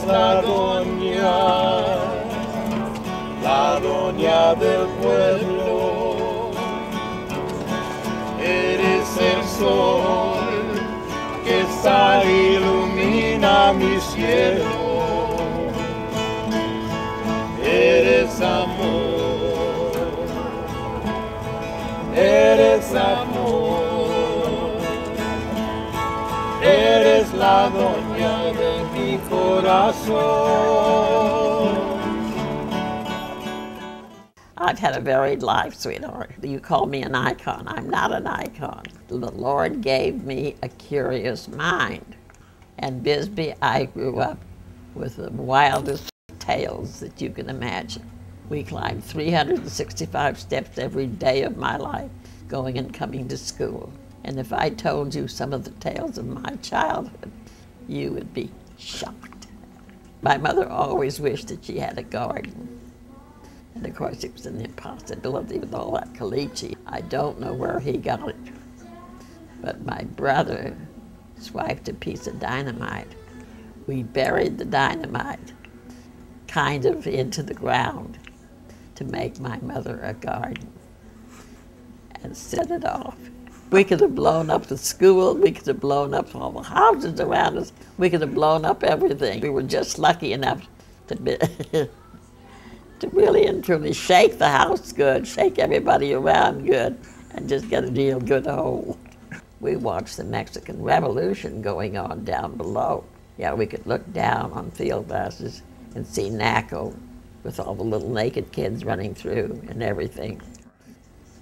la Doña del Pueblo. Eres el sol que sale y ilumina mi cielo. Eres amor, eres amor, eres la Doña de mi corazón. I've had a varied life, sweetheart. You call me an icon. I'm not an icon. The Lord gave me a curious mind. And Bisbee, I grew up with the wildest tales that you can imagine. We climbed 365 steps every day of my life, going and coming to school. And if I told you some of the tales of my childhood, you would be shocked. My mother always wished that she had a garden. And of course, it was an impossibility with all that caliche. I don't know where he got it. But my brother swiped a piece of dynamite. We buried the dynamite kind of into the ground to make my mother a garden and set it off. We could have blown up the school, we could have blown up all the houses around us, we could have blown up everything. We were just lucky enough to be to really and truly shake the house good, shake everybody around good, and just get a real good hold. We watched the Mexican Revolution going on down below. Yeah, we could look down on field glasses and see Naco with all the little naked kids running through and everything.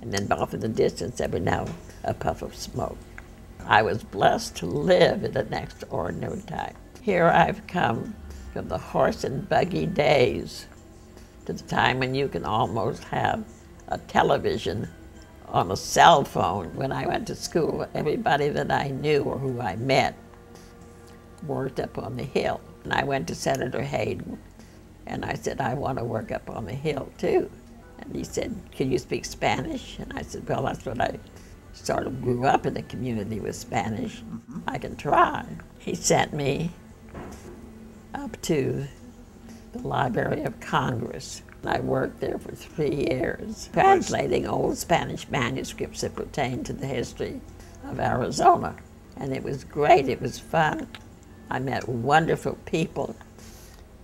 And then off in the distance, every now a puff of smoke. I was blessed to live at an extraordinary time. Here I've come from the horse and buggy days to the time when you can almost have a television on a cell phone. When I went to school, everybody that I knew or who I met worked up on the hill. And I went to Senator Hayden, and I said, I want to work up on the hill too. And he said, can you speak Spanish? And I said, well, that's what I sort of grew up in a community with Spanish. I can try. He sent me up to the Library of Congress. I worked there for 3 years, translating old Spanish manuscripts that pertain to the history of Arizona. And it was great, it was fun. I met wonderful people.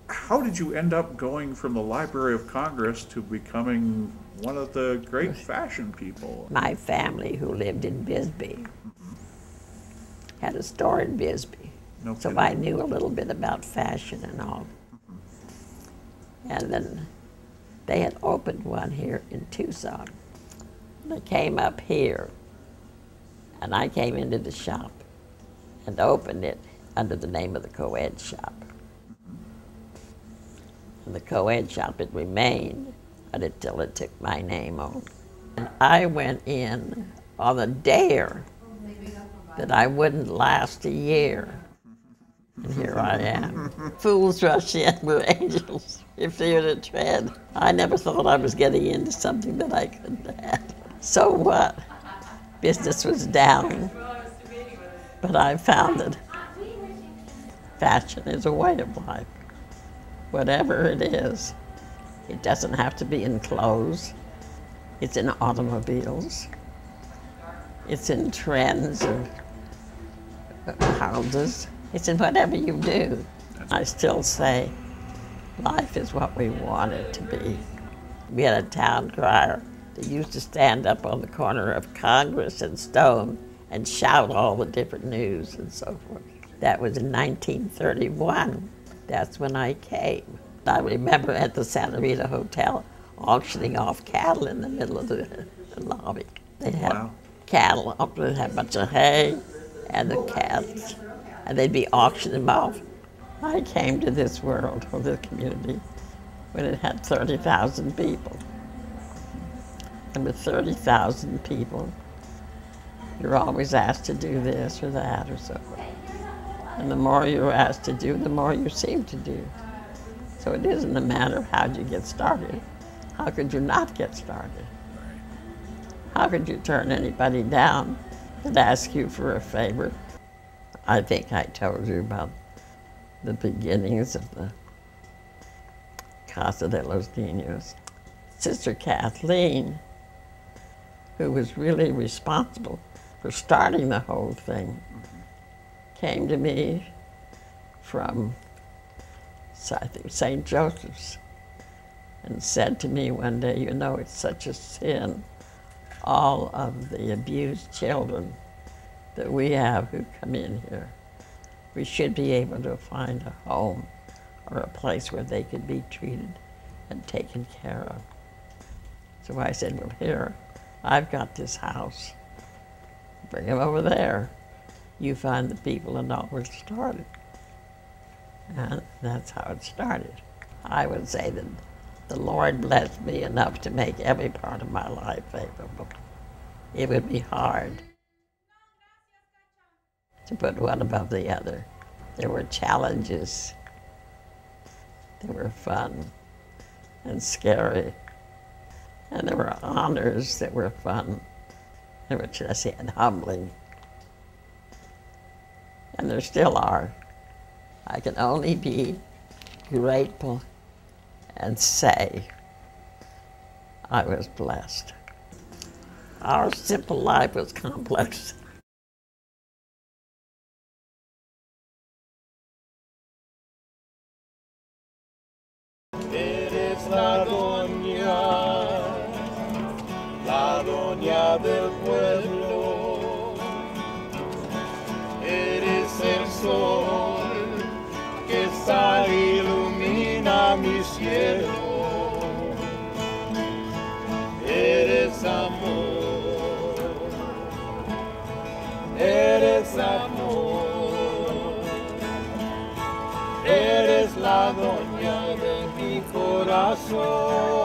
How did you end up going from the Library of Congress to becoming one of the great fashion people? My family, who lived in Bisbee, had a store in Bisbee. No so kidding. I knew a little bit about fashion and all. And then they had opened one here in Tucson. They came up here, and I came into the shop and opened it under the name of the co-ed shop. And the co-ed shop, it remained until it took my name on. And I went in on a dare that I wouldn't last a year. And here I am. Fools rush in where angels fear to tread. I never thought I was getting into something that I couldn't have. So what? Business was down, but I found that fashion is a way of life. Whatever it is, it doesn't have to be in clothes. It's in automobiles. It's in trends of houses. It's in whatever you do. I still say life is what we want it to be. We had a town crier that used to stand up on the corner of Congress and Stone and shout all the different news and so forth. That was in 1931. That's when I came. I remember at the Santa Rita Hotel auctioning off cattle in the middle of the lobby. They'd have cattle, they'd have a bunch of hay and the cats, and they'd be auctioning them off. I came to this world, or this community, when it had 30,000 people. And with 30,000 people, you're always asked to do this or that or so forth. And the more you're asked to do, the more you seem to do. So it isn't a matter of how'd you get started. How could you not get started? How could you turn anybody down that asks you for a favor? I think I told you about the beginnings of the Casa de los Niños. Sister Kathleen, who was really responsible for starting the whole thing, came to me from, I think, St. Joseph's, and said to me one day, you know, it's such a sin, all of the abused children that we have who come in here. We should be able to find a home or a place where they could be treated and taken care of. So I said, well, here, I've got this house. Bring them over there. You find the people, and all was started. And that's how it started. I would say that the Lord blessed me enough to make every part of my life favorable. It would be hard to put one above the other. There were challenges. They were fun and scary. And there were honors that were fun. They were just and humbling. And there still are. I can only be grateful and say I was blessed. Our simple life was complex. Eres la Doña del Pueblo. Eres el sol que ilumina mi cielo. Eres amor. Eres amor. Eres la Doña de mi corazón.